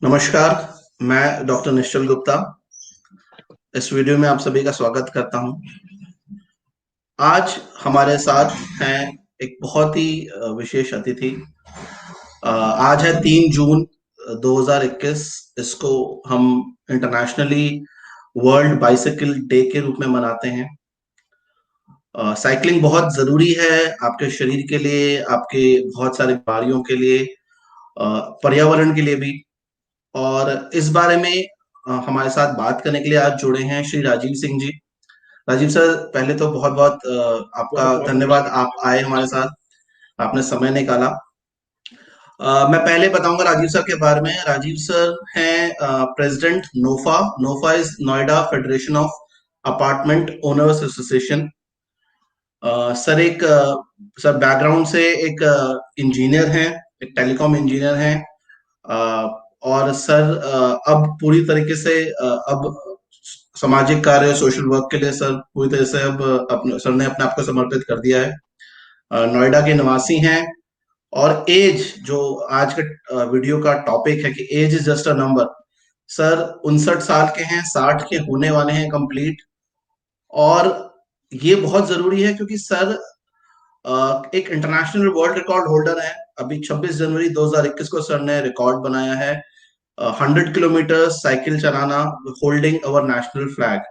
नमस्कार। मैं डॉक्टर निश्चल गुप्ता इस वीडियो में आप सभी का स्वागत करता हूं। आज हमारे साथ हैं एक बहुत ही विशेष अतिथि। आज है 3 जून 2021। इसको हम इंटरनेशनली वर्ल्ड बाइसिकल डे के रूप में मनाते हैं। साइकिलिंग बहुत जरूरी है आपके शरीर के लिए, आपके बहुत सारी बीमारियों के लिए, पर्यावरण के लिए भी। और इस बारे में हमारे साथ बात करने के लिए आज जुड़े हैं श्री राजीव सिंह जी। राजीव सर, पहले तो बहुत बहुत आपका बहुत बहुत धन्यवाद, नमस्कार। आप आए हमारे साथ, आपने समय निकाला। मैं पहले बताऊंगा राजीव सर के बारे में। राजीव सर हैं president NOFA. NOFA is Noida federation of apartment owners association. Sir एक सर बैकग्राउंड से एक इंजीनियर हैं, एक टेलीकॉम इंजीनियर हैं। और सर अब पूरी तरीके से अब सामाजिक कार्य, सोशल वर्क के लिए सर पूरी तरह से अब अपने सर ने अपने आप को समर्पित कर दिया है। नोएडा के निवासी हैं। और एज जो आज के वीडियो का टॉपिक है कि age is just a number. Sir 59 साल के हैं, 60 के होने वाले हैं कंप्लीट। और ये बहुत जरूरी है क्योंकि सर एक इंटरनेशनल वर्ल्ड रिकॉर्ड होल्डर है। अभी 26 जनवरी 2021 को सर ने रिकॉर्ड बनाया है 100 किलोमीटर साइकिल चलाना होल्डिंग अवर नेशनल फ्लैग।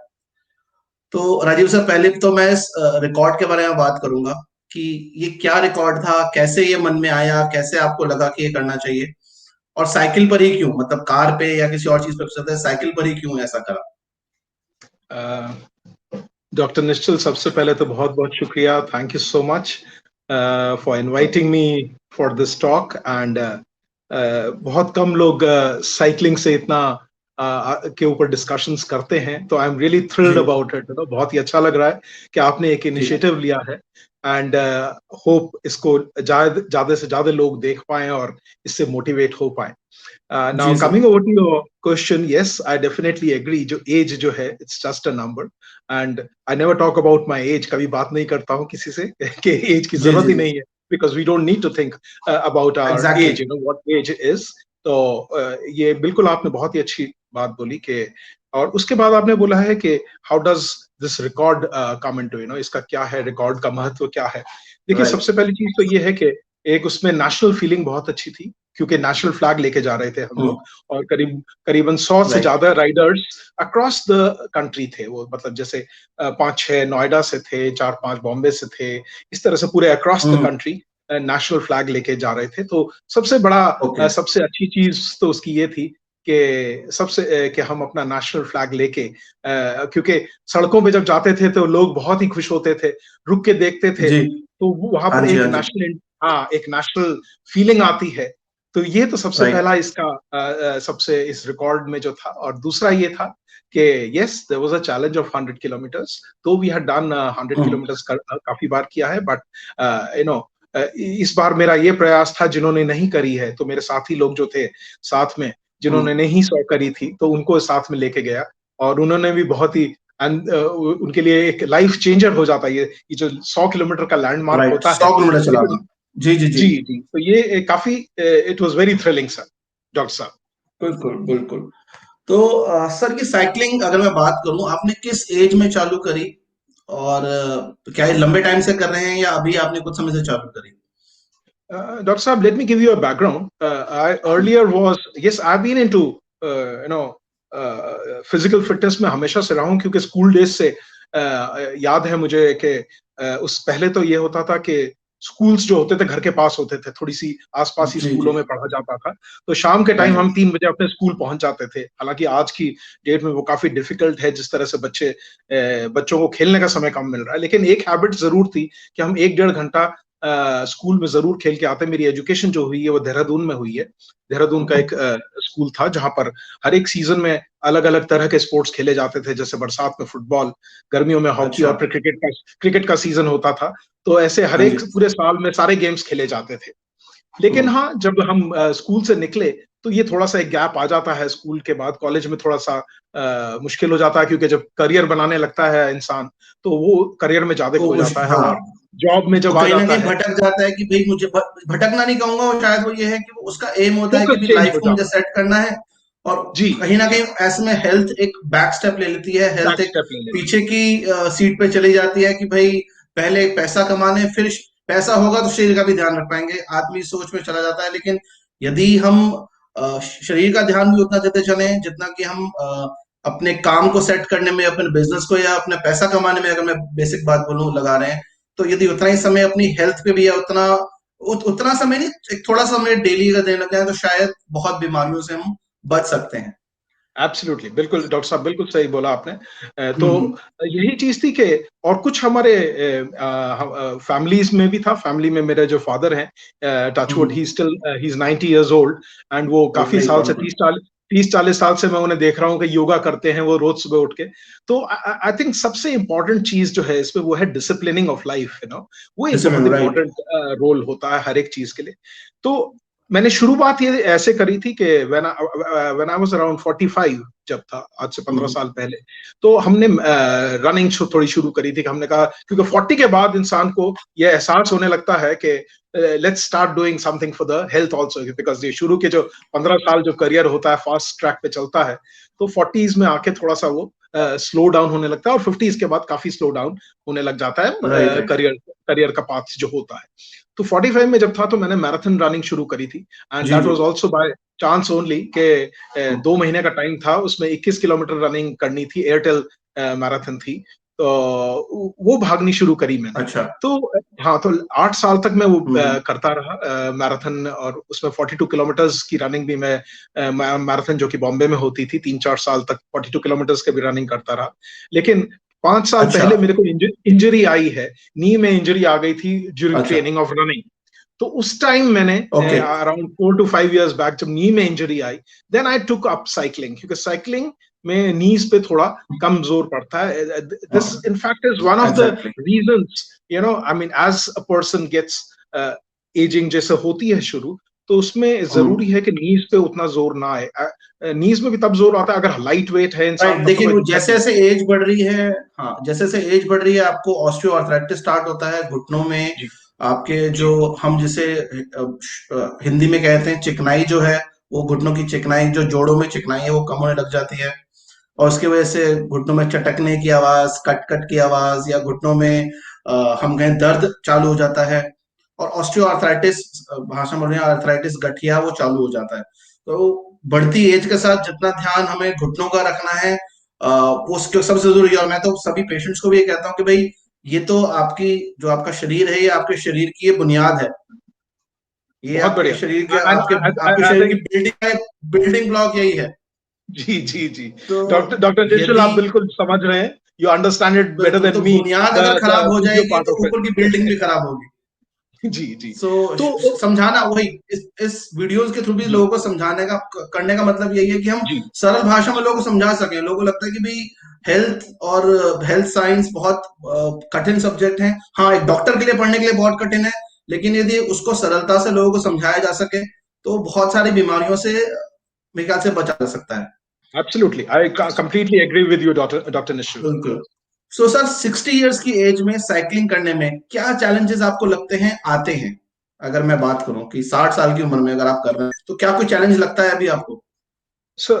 तो राजीव सर, पहले तो मैं इस रिकॉर्ड के बारे में बात करूंगा कि ये क्या रिकॉर्ड था, कैसे ये मन में आया, कैसे आपको लगा कि ये करना चाहिए, और साइकिल पर ही क्यों, मतलब कार पे या किसी और चीज पर चलते हैं, साइकिल पर ही क्यों ऐसा करा। डॉक्टर निश्चल, सबसे पहले तो बहुत बहुत शुक्रिया। Thank you so much for inviting me for this talk. And बहुत कम लोग साइकिलिंग से इतना के ऊपर डिस्कशंस करते हैं, तो आई एम रियली जी थ्रिल्ड अबाउट इट। बहुत ही अच्छा लग रहा है कि आपने एक जी इनिशिएटिव लिया है। एंड होप इसको ज्यादा से ज्यादा लोग देख पाए और इससे मोटिवेट हो पाए। Now जी sir. coming over to your question, yes, I definitely agree. जो age जो है, it's just a number, and I never talk about my age. कभी बात नहीं करता हूँ किसी से कि age की जी जरूरत जी ही जी। नहीं है, because we don't need to think about our exactly. age. You know what age is. तो ये बिल्कुल आपने बहुत ही अच्छी बात बोली कि, और उसके बाद आपने बोला है कि how does this record come into, you know, इसका क्या है, रिकॉर्ड का महत्व क्या है। देखिए, राइट। सबसे पहली चीज तो ये है कि एक उसमें नेशनल फीलिंग बहुत अच्छी थी, क्योंकि नेशनल फ्लैग लेके जा रहे थे हम हम्म। लोग। और करीबन 100 से राइट। ज्यादा राइडर्स अक्रॉस द कंट्री थे वो, मतलब जैसे 5-6 नोएडा से थे, 4-5 बॉम्बे से थे, इस तरह से पूरे across the hmm. Country national flag लेके जा रहे थे। तो सबसे बड़ा ओके। सबसे अच्छी चीज तो उसकी ये थी कि कि हम अपना नेशनल फ्लैग लेके, क्योंकि सड़कों पे जब जाते थे तो लोग बहुत ही खुश होते थे, रुक के देखते थे। जी। तो वहां हाँ पर जी एक हाँ जी। नेशनल, हाँ, एक नेशनल फीलिंग आती है। तो ये तो सबसे राइट। पहला इसका सबसे इस रिकॉर्ड में जो था। और दूसरा ये था कि yes, there was a challenge of 100 kilometres. तो वी हैड डन 100 किलोमीटर्स काफी बार किया है, बट यू नो इस बार मेरा ये प्रयास था, जिन्होंने नहीं करी है तो मेरे साथी लोग जो थे साथ में, जिन्होंने हम्म। नहीं 100 करी थी, तो उनको साथ में लेके गया। और उन्होंने भी बहुत ही उनके लिए एक लाइफ चेंजर हो जाता है ये जो 100 किलोमीटर का लैंडमार्क राइट, होता 100 है। किलोमीटर चलाना। जी जी जी। जी, जी। तो ये काफ़ी it was very thrilling sir, doctor साहब। बिल्कुल बिल्कुल। तो सर की साइकिलिंग अगर मैं बात करूं, आपने किस एज में चालू करी, और क्या ये लंबे टाइम से कर रहे हैं या अभी आपने कुछ समय से चालू करी। Dr. Saab, let me give you a background. I earlier was, yes, I've been into, you know, physical fitness में हमेशा से रहा हूँ, क्योंकि स्कूल डेज से याद है मुझे कि उस पहले तो ये होता था कि स्कूल्स जो होते थे घर के पास होते थे, थोड़ी सी आसपास ही जी जी। स्कूलों में पढ़ा जाता था। तो शाम के हाँ टाइम जी। हम 3 बजे अपने स्कूल पहुंच जाते थे। हालांकि आज की डेट में वो काफी डिफिकल्ट है, जिस तरह से बच्चों को खेलने का समय कम मिल रहा है। लेकिन एक हैबिट जरूर थी कि हम 1-1.5 घंटा स्कूल में जरूर खेल के आते। मेरी एजुकेशन जो हुई है वो देहरादून में हुई है। देहरादून का एक स्कूल था जहां पर हर एक सीजन में अलग अलग तरह के स्पोर्ट्स खेले जाते थे, जैसे बरसात में फुटबॉल, गर्मियों में हॉकी, अच्छा। और फिर क्रिकेट का सीजन होता था। तो ऐसे हर हाँ एक जी। पूरे साल में सारे गेम्स खेले जाते थे। लेकिन हम्म। हाँ, जब हम स्कूल से निकले तो ये थोड़ा सा एक गैप आ जाता है। स्कूल के बाद कॉलेज में थोड़ा सा मुश्किल हो जाता है, क्योंकि जब करियर बनाने लगता है इंसान, तो वो करियर में ज्यादा तो खो जाता है। हाँ, और जॉब में तो जब आ कहीं ना जाता कहीं है, भटक जाता है कि भाई मुझे भटकना नहीं कहूंगा, वो शायद वो ये है कि वो उसका एम होता है कि फोकस भाई चेंज लाइफ हो को मुझे जाता है। सेट करना है। और जी, कहीं ना जी, कहीं ऐसे में हेल्थ एक बैक स्टेप ले लेती है, हेल्थ बैक एक स्टेप ले लेती पीछे की सीट पे चली जाती है कि भाई पहले पैसा कमाने, फिर पैसा होगा तो शरीर का भी ध्यान रख पाएंगे, आदमी सोच में चला जाता है। लेकिन यदि हम शरीर का ध्यान भी उतना देते चले जितना कि हम अपने काम को सेट करने में, अपने बिजनेस को या अपने पैसा कमाने में, अगर मैं बेसिक बात बोलूं, लगा रहे हैं, तो यदि उतना ही समय अपनी हेल्थ पे भी है, उतना समय नहीं, एक थोड़ा समय डेली का देने लग जाए, तो शायद बहुत बीमारियों से हम बच सकते हैं। एब्सोल्युटली, बिल्कुल डॉक्टर साहब, बिल्कुल सही बोला आपने। तो हम्म। यही चीज थी कि और कुछ हमारे फैमिलीज में भी था। फैमिली में मेरे जो फादर हैं, touchwood, hmm. He is 90 years old, and वो काफी वेरी साल से वंडरफुल। 30-40 साल से मैं उन्हें देख रहा हूँ कि योगा करते हैं वो रोज सुबह उठ के। तो आई थिंक सबसे इंपॉर्टेंट चीज जो है इसमें वो है डिसिप्लिनिंग ऑफ लाइफ, वो एक बहुत डिसिप्लिन, राइट। इंपॉर्टेंट रोल होता है हर एक चीज के लिए। तो मैंने शुरुआत ये ऐसे करी थी कि व्हेन आई वाज अराउंड 45, जब था आज से 15 हम्म। साल पहले, तो हमने रनिंग थोड़ी शुरू करी थी कि हमने कहा, क्योंकि 40 के बाद इंसान को ये एहसास होने लगता है कि let's start doing something for the health also, because ये शुरू के जो 15 साल जो करियर होता है फास्ट ट्रैक पे चलता है, तो 40s में आके थोड़ा सा वो स्लो डाउन होने लगता है, और 50s के बाद काफी स्लो डाउन होने लग जाता राइट, है राइट। करियर करियर का पाथ जो होता है। तो 45 में जब था तो मैंने मैराथन रनिंग शुरू करी थी, एंड जी, दैट जी। Was also by chance only के हम्म। 2 महीने का टाइम था, उसमें 21 किलोमीटर रनिंग करनी थी, एयरटेल मैराथन थी, तो वो भागनी शुरू करी मैंने। अच्छा। तो हाँ, तो 8 साल तक मैं वो हम्म। करता रहा मैराथन, और उसमें 42 किलोमीटर्स की रनिंग भी मैं मैराथन जो कि बॉम्बे में होती थी, 3-4 साल तक 42 किलोमीटर्स के भी रनिंग करता रहा। लेकिन 5 साल अच्छा। पहले मेरे को इंजरी आई है, नी में इंजरी आ गई थी ड्यूरिंग अच्छा। Training of running. तो उस टाइम मैंने okay. Around 4 to 5 years back जब नी में इंजरी आई, then I took up cycling, क्योंकि साइकिलिंग में नीज पे थोड़ा कम जोर पड़ता है। This in fact is one of the exactly. Reasons, I mean as a person gets ageing जैसे होती है शुरू, तो उसमें जरूरी है कि नीज पे उतना जोर ना आए। नीज में भी तब जोर आता है अगर लाइट वेट है इंसान, राइट। तब तो देखिए, कोई वो दिक्कत जैसे नहीं। जैसे एज बढ़ रही है, हाँ, जैसे जैसे एज बढ़ रही है, आपको ऑस्टियोआर्थराइटिस स्टार्ट होता है घुटनों में। जी, आपके जो, जी, हम जिसे हिंदी में कहते हैं चिकनाई जो है, वो घुटनों की चिकनाई, जो जोड़ों में चिकनाई है, वो कम होने लग जाती है। और उसकी वजह से घुटनों में चटकने की आवाज, कट कट की आवाज, या घुटनों में हम कहें दर्द चालू हो जाता है। और ऑस्टियोआर्थराइटिस, भाषा में बोले आर्थराइटिस, गठिया, वो चालू हो जाता है। तो बढ़ती एज के साथ जितना ध्यान हमें घुटनों का रखना है, वो उसके सबसे जरूरी है। और मैं तो सभी पेशेंट्स को भी ये कहता हूँ कि भाई, ये तो आपकी, जो आपका शरीर है, ये आपके शरीर की ये बुनियाद है। ये बहुत आपके बढ़िया। शरीर के, आपके आपके आई शरीर की थिंक, बिल्डिंग है, बिल्डिंग ब्लॉक यही है। जी, जी, जी। तो डॉक्टर डॉक्टर निश्चल, यदि, आप बिल्कुल समझ रहे हैं। यू अंडरस्टैंड इट बेटर बिल्कुल, देन तो मी, बुनियाद द अगर खराब हो फिजियो जाएगी पार्ट तो ऑफ ऊपर की बिल्डिंग भी इट। खराब होगी। जी, जी। सो तो समझाना वही, इस वीडियोस के थ्रू भी जी, लोगों को समझाने का, करने का मतलब यही है कि हम जी, सरल भाषा में लोगों को समझा सकें। लोगों को लगता है कि भाई हेल्थ और हेल्थ साइंस बहुत कठिन सब्जेक्ट है। हाँ, एक डॉक्टर के लिए पढ़ने के लिए बहुत कठिन है, लेकिन यदि उसको सरलता से लोगों को समझाया जा सके, तो बहुत सारी बीमारियों से मेरे ख्याल से बचा जा सकता है। Absolutely, I completely agree with you doctor doctor Nishchal. बिल्कुल। सो सर, 60 इयर्स की एज में साइकिलिंग करने में क्या चैलेंजेस आपको लगते हैं आते हैं? अगर मैं बात करूं कि 60 साल की उम्र में अगर आप कर रहे हैं, तो क्या कोई चैलेंज लगता है अभी आपको? सर,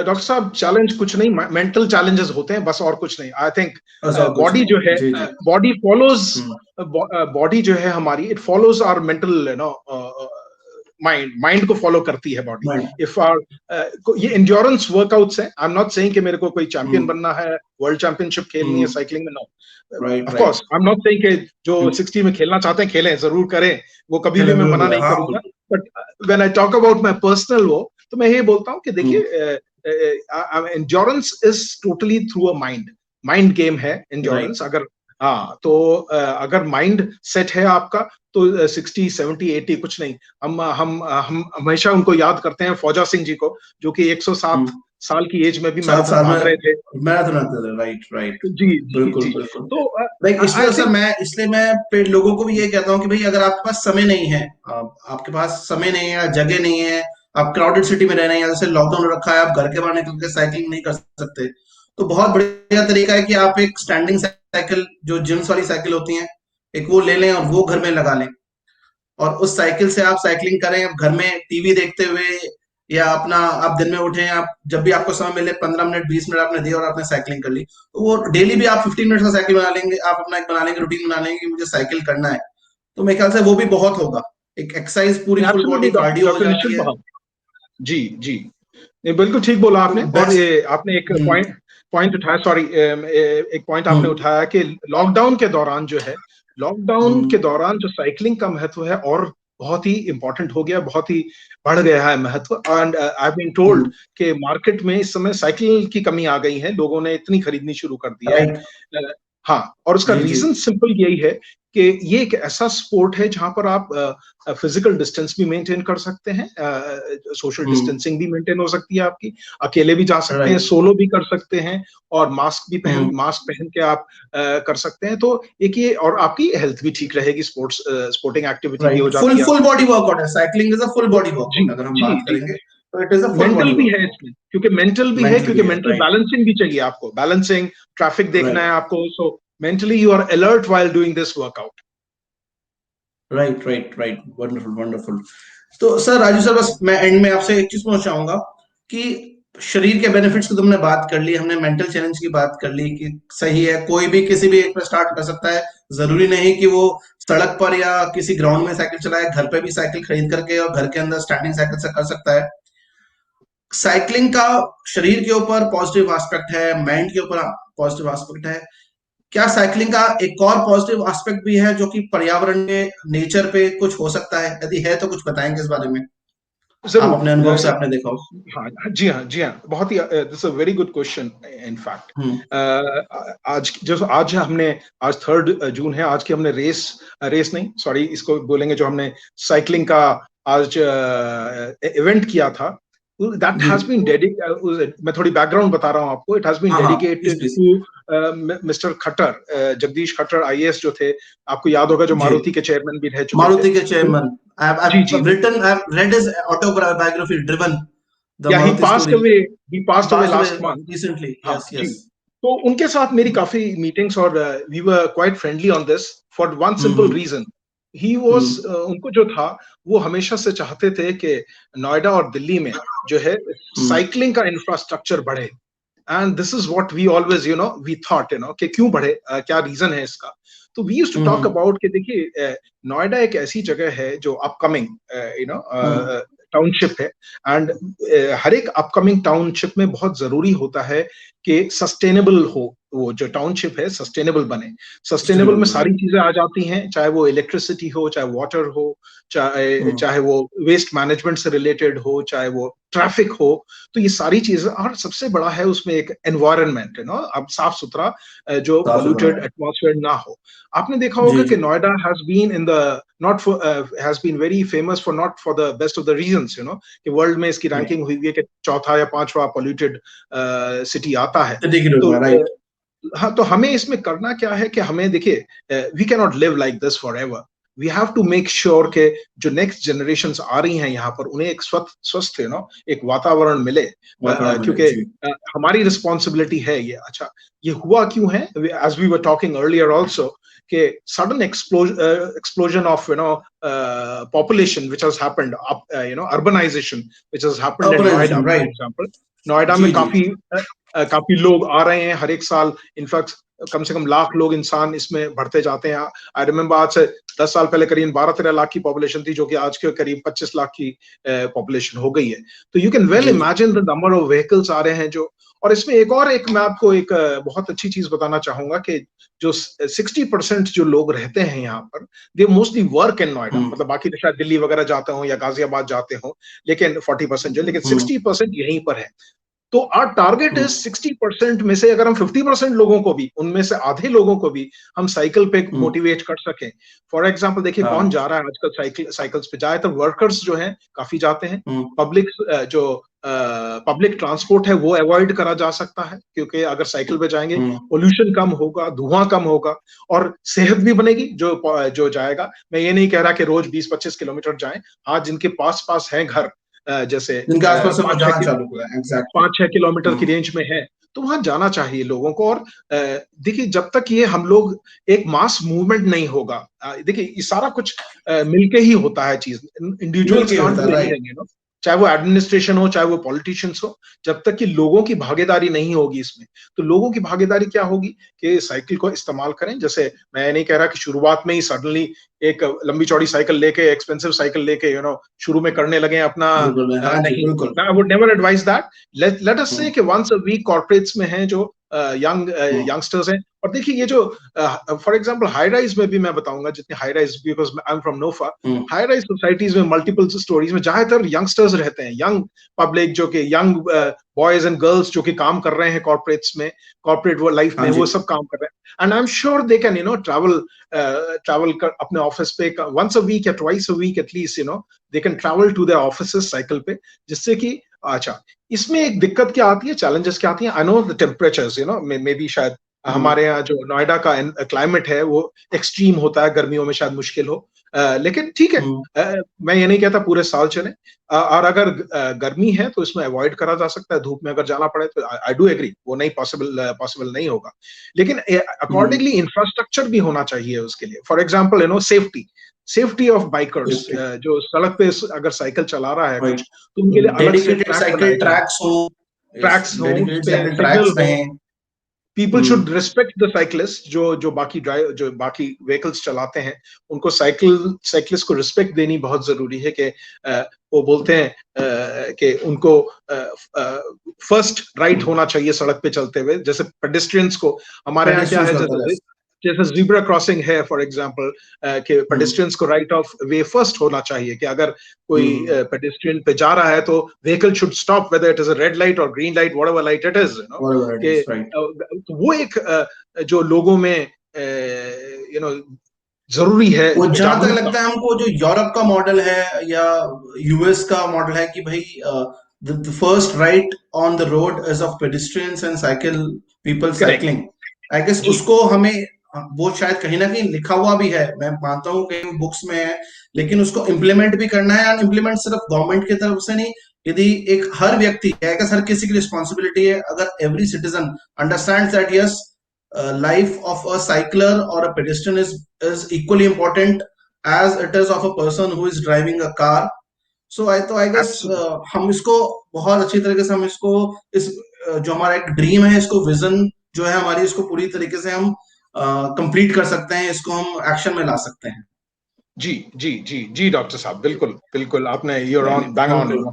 डॉक्टर साहब, चैलेंज कुछ नहीं, मेंटल चैलेंजेस होते हैं बस, और कुछ नहीं। आई थिंक ऐसा और कुछ बॉडी जो है, नहीं। जी, जी। Body follows, hmm. बॉडी जो है हमारी, it follows our mental, mind mind को फॉलो करती है बॉडी। राइट। इफ आर ये इंड्योरेंस वर्कआउट्स हैं, आई एम नॉट सेइंग कि मेरे को कोई चैंपियन हम्म। बनना है, वर्ल्ड चैंपियनशिप खेलनी है हम्म। साइकिलिंग में, no. Right, of right. Course I am not saying कि जो 60 में खेलना चाहते हैं खेलें, जरूर करें, वो कभी भी मैं मना बिल्कुल, नहीं हाँ, करूंगा। बिल्कुल। But when I talk about my personal वो, तो मैं ये बोलता हूँ कि हम्म। देखिए, endurance is totally through a mind, mind game है राइट। एंड्योरेंस। अगर हाँ, तो अगर माइंड सेट है आपका, तो 60, 70, 80 कुछ नहीं। हम हमेशा उनको याद करते हैं फौजा सिंह जी को, जो कि 107 हम्म। साल की एज में भी 7 साल मैराथन भाग रहे थे। में मैराथन रहते थे, राइट, राइट। जी, जी, बिल्कुल, जी। बिल्कुल। तो लाइक आई इसलिए सर, थिंक, मैं लोगों को भी ये कहता हूँ कि भाई, अगर आपके पास समय नहीं है, आपके पास समय नहीं है, जगह नहीं है, आप क्राउडेड सिटी में रह रहे हैं, या जैसे लॉकडाउन रखा है, आप घर के बाहर निकल के साइकिलिंग नहीं कर सकते, तो बहुत बढ़िया तरीका है कि आप एक स्टैंडिंग साइकिल, जो जिम्स वाली साइकिल होती है, एक वो ले लें और वो घर में लगा लें। और उस साइकिल से आप साइकिलिंग करें, घर में टीवी देखते हुए, या अपना आप दिन में उठे, आप जब भी आपको समय मिले 15 मिनट 20 मिनट आपने दिए और आपने साइकिलिंग कर ली, तो वो डेली भी आप 15 मिनट का साइकिल बना लेंगे, आप अपना एक बना लेंगे, रूटीन बना लेंगे कि मुझे साइकिल करना है, तो मेरे ख्याल से वो भी बहुत होगा। एक एक्सरसाइज, पूरी फुल एब्सोल्युटली बॉडी कार्डियो हो डॉक्टर जाती निश्चित है। भाव। जी जी, ये बिल्कुल ठीक बोला तो आपने। और बेस्ट। ये आपने एक हम्म। पॉइंट पॉइंट उठाया, सॉरी, एक पॉइंट आपने हम्म। उठाया कि लॉकडाउन के दौरान जो है, लॉकडाउन के हम्म। दौरान जो साइकिलिंग का महत्व है और बहुत ही इंपॉर्टेंट हो गया, बहुत ही बढ़ गया है महत्व। एंड आई बीन टोल्ड हम्म। कि मार्केट में इस समय साइकिल की कमी आ गई है, लोगों ने इतनी खरीदनी शुरू कर दी है। राइट। हाँ, और उसका जी जी। रीजन सिंपल यही है कि ये एक ऐसा स्पोर्ट है जहां पर आप फिजिकल डिस्टेंस भी मेंटेन कर सकते हैं, सोशल हम्म। डिस्टेंसिंग भी मेंटेन हो सकती है आपकी, अकेले भी जा सकते हैं, राइट। सोलो भी कर सकते हैं, और हम्म। मास्क पहन के आप कर सकते हैं। तो एक ये, और आपकी हेल्थ भी ठीक रहेगी, स्पोर्टिंग एक्टिविटी भी हो राइट, फुल जाती है फुल आपकी। बॉडी वर्कआउट है, साइकिलिंग इज अ फुल तो बॉडी जी वर्कआउट, अगर हम जी बात जी, करेंगे तो it is a full mental body भी है वर्कआउट। इसमें, क्योंकि मेंटल भी है, मेंटल क्योंकि भी है, मेंटल राइट। बैलेंसिंग भी चाहिए आपको, बैलेंसिंग, ट्रैफिक देखना है राइट। आपको, so mentally you are alert while doing this workout. Right right right, wonderful wonderful. तो सर, राजू सर, बस मैं एंड में आपसे एक चीज पूछना चाहूंगा कि शरीर के बेनिफिट्स की तुमने बात कर ली, हमने मेंटल चैलेंज की बात कर ली कि सही है, कोई भी किसी भी एक पे स्टार्ट कर सकता है, जरूरी नहीं कि वो सड़क पर या किसी ग्राउंड में साइकिल चलाए, घर पे भी साइकिल खरीद करके और घर के अंदर स्टैंडिंग साइकिल से कर सकता है। साइकिलिंग का शरीर के ऊपर पॉजिटिव एस्पेक्ट है, माइंड के ऊपर पॉजिटिव एस्पेक्ट है, क्या साइकिलिंग का एक और पॉजिटिव एस्पेक्ट भी है जो कि पर्यावरण के नेचर पे कुछ हो सकता है? यदि है तो कुछ बताएंगे इस बारे में, आप जरूर। अपने अनुभव से आपने देखा हो। हाँ जी हाँ जी हाँ, बहुत ही, this a very good question in hmm. Fact. आज जो आज हमने, आज 3 जून है, आज की हमने रेस नहीं, सॉरी, इसको बोलेंगे जो हमने साइकिलिंग का आज इवेंट किया था, दैट जी। हैज बीन डेडिकेटेड, मैं थोड़ी बैकग्राउंड बता रहा हूँ आपको, इट हैज बीन हाँ हाँ, please dedicated please. To mister Khattar, Jagdish Khattar IAS जो थे, आपको याद होगा, जो जी। मारुति के चेयरमैन भी रह चुके थे। मारुति के chairman. Ji ji, I've written, I've read his autobiography, Driven, the या Maruti story. He He passed away passed away last month. recently. हाँ Yes, जी, yes. तो उनके साथ मेरी काफी मीटिंग्स, और we were quite friendly on this, for one simple hmm. Reason, he was, hmm. उनको जो था, वो हमेशा से चाहते थे कि नोएडा और दिल्ली में जो है हम्म। साइकिलिंग का इंफ्रास्ट्रक्चर बढ़े। And this is what we always we thought, कि क्यों बढ़े, क्या रीजन है इसका। तो we used to talk hmm. About कि देखिए, नोएडा एक ऐसी जगह है जो upcoming you know hmm. Township है, एंड हर एक अपकमिंग टाउनशिप में बहुत जरूरी होता है कि सस्टेनेबल हो, वो जो टाउनशिप है सस्टेनेबल बने। सस्टेनेबल में Sustainable, सारी right. चीजें आ जाती हैं, चाहे वो इलेक्ट्रिसिटी हो, चाहे वाटर हो, चाहे हम्म। चाहे वो वेस्ट मैनेजमेंट से रिलेटेड हो, चाहे वो ट्रैफिक हो। तो ये सारी चीजें, और सबसे बड़ा है उसमें एक एनवायरनमेंट, अब साफ सुथरा, जो साफ सुथरा पोल्यूटेड है। एटमॉस्फेयर ना हो। आपने देखा जी होगा कि जी। Noida has been in the not for has been very famous for, not for the best of the reasons, कि वर्ल्ड में इसकी राइट। रैंकिंग हुई है कि चौथा या पांचवा पोल्यूटेड सिटी आता है। सिटी की तो रूप, राइट। हाँ, तो हमें इसमें करना क्या है कि हमें, देखिए, we can not live like this for ever. We have to make sure के जो नेक्स्ट जनरेशन आ रही हैं यहाँ पर, उन्हें एक स्वस्थ एक वातावरण मिले, वातावरण मिले, क्योंकि जी। हमारी रिस्पॉन्सिबिलिटी है ये। अच्छा, ये हुआ क्यों है, as we were talking earlier also, कि sudden explosion of population which has happened, urbanization which has happened in Noida, urbanisation, for right. example। Noida में जी जी। काफी लोग आ रहे हैं हर एक साल, इनफैक्ट कम से कम लाख लोग इंसान इसमें बढ़ते जाते हैं। आई रिमेम्बर, आज से 10 साल पहले करीब 12-13 लाख की पॉपुलेशन थी, जो कि आज के करीब 25 लाख की पॉपुलेशन हो गई है। तो यू कैन वेल जी जी। Imagine the number of vehicles आ रहे हैं जो। और इसमें एक मैं आपको एक बहुत अच्छी चीज बताना चाहूंगा कि जो 60% जो लोग रहते हैं यहाँ पर, they mostly work in Noida, hmm. मतलब बाकी तो शायद दिल्ली वगैरह जाते हो या गाजियाबाद जाते हो, लेकिन 40% जो, लेकिन हम्म। 60% यहीं पर है। तो आर टारगेट इज हम्म। 60% में से अगर हम 50% लोगों को भी, उनमें से आधे लोगों को भी हम साइकिल पे हम्म। मोटिवेट कर सकें। फॉर एग्जांपल, देखिए कौन हाँ। जा रहा है आजकल साइकिल्स पे, ज्यादातर वर्कर्स जो हैं काफी जाते हैं। हम्म। पब्लिक जो पब्लिक ट्रांसपोर्ट है वो अवॉइड करा जा सकता है, क्योंकि अगर साइकिल पे जाएंगे, हम्म। पोल्यूशन कम होगा, धुआं कम होगा, और सेहत भी बनेगी जो जाएगा। मैं ये नहीं कह रहा कि रोज 20-25 किलोमीटर जाएं। हाँ, जिनके पास पास है घर, जैसे जिनके आसपास से वो पाँच जाना छह चालू हुआ है, एग्जैक्टली। 5-6 किलोमीटर की हम्म। रेंज में है, तो वहां जाना चाहिए लोगों को। और देखिए, जब तक ये हम लोग एक मास मूवमेंट नहीं होगा, देखिए ये सारा कुछ मिलके ही होता है चीज, मिल इंडिविजुअल्स के कांट होता है, डू राइट। एनीथिंग। चाहे वो एडमिनिस्ट्रेशन हो, चाहे वो पॉलिटिशियंस हो, जब तक कि लोगों की भागीदारी नहीं होगी इसमें। तो लोगों की भागीदारी क्या होगी कि साइकिल को इस्तेमाल करें। जैसे मैं नहीं कह रहा कि शुरुआत में ही सडनली एक लंबी चौड़ी साइकिल लेके, एक्सपेंसिव साइकिल लेके शुरू में करने लगे अपना। बिल्कुल हाँ जी नहीं, बिल्कुल। I would never advice that. Let us से हम्म, कि वंस अ वीक कॉर्पोरेट्स में हैं जो हम्म, यंगस्टर्स हैं। और देखिए ये जो फॉर एग्जांपल हाई राइज में भी मैं बताऊंगा, जितने high rise, because I am from NOFA, hmm, high rise societies में मल्टीपल स्टोरीज में ज्यादातर यंगस्टर्स रहते हैं, यंग पब्लिक, जो कि यंग बॉयज एंड गर्ल्स जो कि काम कर रहे हैं कॉर्पोरेट्स में, कॉर्पोरेट लाइफ हाँ में जी। वो सब काम कर रहे हैं। And I am sure they can travel कर अपने ऑफिस पे वंस अ वीक या twice a week at least, they can travel to their offices cycle पे, जिससे कि अच्छा। इसमें एक दिक्कत क्या आती है, चैलेंजेस क्या आती है, I know the temperatures, may be शायद हम्म, हमारे यहाँ जो नोएडा का क्लाइमेट है वो एक्सट्रीम होता है, गर्मियों में शायद मुश्किल हो। लेकिन ठीक है, हम्म, मैं ये नहीं कहता पूरे साल चले। और अगर गर्मी है तो इसमें अवॉइड करा जा सकता है, धूप में अगर जाना पड़े तो आई डू एग्री, वो नहीं पॉसिबल नहीं होगा। लेकिन हम्म, अकॉर्डिंगली इंफ्रास्ट्रक्चर भी होना चाहिए उसके लिए। For example safety of bikers, safety, जो सड़क पे अगर साइकिल चला रहा है राइट। कुछ, तो उनके लिए अलग से डेडिकेटेड ट्रैक साइकिल बनाए जाए, ट्रैक्स हो, यस, ट्रैक्स हो, उस डेडिकेटेड पे साइकिल सिग्नल ट्रैक्स हो। रहें। People hmm, should respect the cyclist, जो बाकी व्हीकल्स चलाते हैं, उनको साइकिलिस्ट को रिस्पेक्ट देनी बहुत जरूरी है। कि वो बोलते हैं कि उनको फर्स्ट राइट होना चाहिए सड़क पे चलते हुए, जैसे पेडेस्ट्रियंस को हमारे यहाँ क्या पेडेस्ट्रियंस है, को जैसे यस। जैसे जीब्रा क्रॉसिंग है फॉर एग्जांपल, कि हम्म, पेडेस्ट्रियंस को राइट ऑफ वे फर्स्ट होना चाहिए। कि अगर कोई हम्म, पेडेस्ट्रियन पे जा रहा है तो vehicle should stop whether it is a red light और green light, whatever light it is, whatever it कि इज, राइट। तो वो एक जो लोगों में जरूरी है, वो जहां तक जागरूकता। लगता है हमको, जो यूरोप का मॉडल है या यूएस का मॉडल है कि भाई the first right on the road is of pedestrians and cycle people correct. Cycling. I guess जी। उसको हमें, वो शायद कहीं ना कहीं लिखा हुआ भी है, मैं मानता हूँ कहीं बुक्स में है, लेकिन उसको इम्प्लीमेंट भी करना है। एंड इम्प्लीमेंट सिर्फ गवर्नमेंट की तरफ से नहीं, यदि एक हर व्यक्ति है, हर किसी की रिस्पॉन्सिबिलिटी है, अगर every citizen understand that yes life of a cycler or a pedestrian is equally important as it is of a person who is driving a car. So I guess absolutely. हम इसको बहुत अच्छी तरीके से हम इसको इस जो हमारा एक ड्रीम है, इसको विजन जो है हमारी, इसको पूरी तरीके से हम कंप्लीट कर सकते हैं, इसको हम एक्शन में ला सकते हैं। जी जी जी जी डॉक्टर साहब, बिल्कुल बिल्कुल, आपने यूर नहीं ऑन नहीं बैंग ऑन। बिल्कुल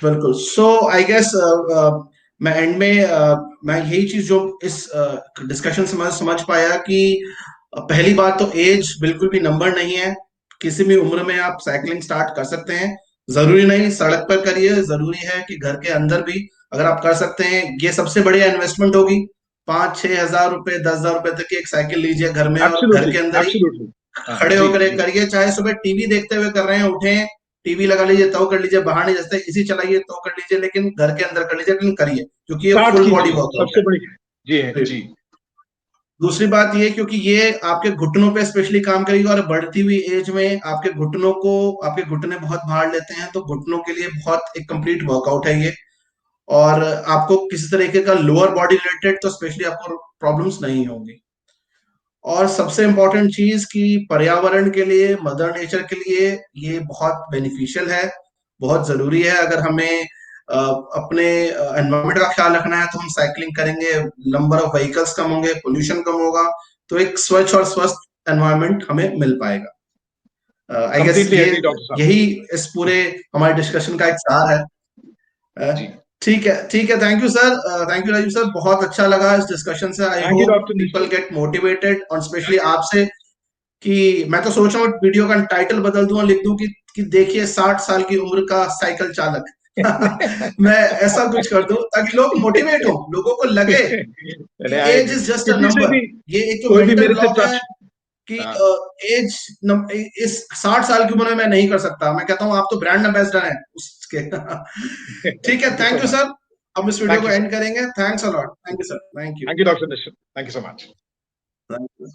बिल्कुल। सो आई गेस मैं एंड में मैं यही चीज जो इस डिस्कशन से मैं समझ पाया कि पहली बात तो एज बिल्कुल भी नंबर नहीं है। किसी भी उम्र में आप साइकिलिंग स्टार्ट कर सकते हैं। जरूरी नहीं सड़क पर करिए, जरूरी है कि घर के अंदर भी अगर आप कर सकते हैं, ये सबसे बढ़िया इन्वेस्टमेंट होगी। 5-6 हजार रुपए, 10 हजार रुपए तक की एक साइकिल लीजिए घर में, और घर एब्सोल्युटली के अंदर ही एब्सोल्युटली। हाँ खड़े जी होकर जी। करिए। चाहे सुबह टीवी देखते हुए कर रहे हैं, उठे, टीवी लगा लीजिए तो कर लीजिए, बाहर नहीं जैसे इसी चलाइए तो कर लीजिए, लेकिन घर के अंदर कर लीजिए, लेकिन करिए, क्योंकि ये स्टार्ट फुल बॉडी कीजिए, वर्कआउट सबसे है। बड़ी। जी Right. जी। दूसरी बात ये, क्योंकि ये आपके घुटनों पे स्पेशली काम करेगी, और बढ़ती हुई एज में आपके घुटनों को, आपके घुटने बहुत भार लेते हैं, तो घुटनों के लिए बहुत एक कंप्लीट वर्कआउट है ये। और आपको किसी तरीके का लोअर बॉडी रिलेटेड तो स्पेशली आपको प्रॉब्लम्स नहीं होंगी। और सबसे इंपॉर्टेंट चीज कि पर्यावरण के लिए, मदर नेचर के लिए ये बहुत बेनिफिशियल है, बहुत जरूरी है। अगर हमें अपने एनवायरमेंट का ख्याल रखना है तो हम साइकिलिंग करेंगे, नंबर ऑफ व्हीकल्स कम होंगे, पोल्यूशन कम होगा, तो एक स्वच्छ और स्वस्थ एनवायरमेंट हमें मिल पाएगा। आई गेस कंप्लीटली ये एग्री डॉक्टर साहब। यही इस पूरे हमारे डिस्कशन का एक सार है। अ, जी। ठीक है, ठीक है। Thank you sir, thank you Rajiv sir, बहुत अच्छा लगा इस डिस्कशन से। I thank you hope doctor people Nishchal. Get motivated, और स्पेशली थैंक यू। आपसे, कि मैं तो सोच रहा हूँ वीडियो का टाइटल बदल दूं और लिख दूं कि देखिए 60 साल की उम्र का साइकिल चालक। मैं ऐसा कुछ कर दूं ताकि लोग मोटिवेट हो, लोगों को लगे कि अरे I as agree, is just a किसी से नंबर। भी, ये एक जो कोई भी मेंटल मेरे से ब्लॉक है टच। कि हाँ। एज इस 60 साल की उम्र में मैं नहीं कर सकता, मैं कहता हूं आप तो ब्रांड एम्बेसडर हैं उसके। ठीक है, thank you so thank you much. Sir. अब इस वीडियो थैंक को यू सर। एंड करेंगे। Thanks a lot, thank you sir, thank you. Thank you doctor Nishchal, thank you so much. Thank you.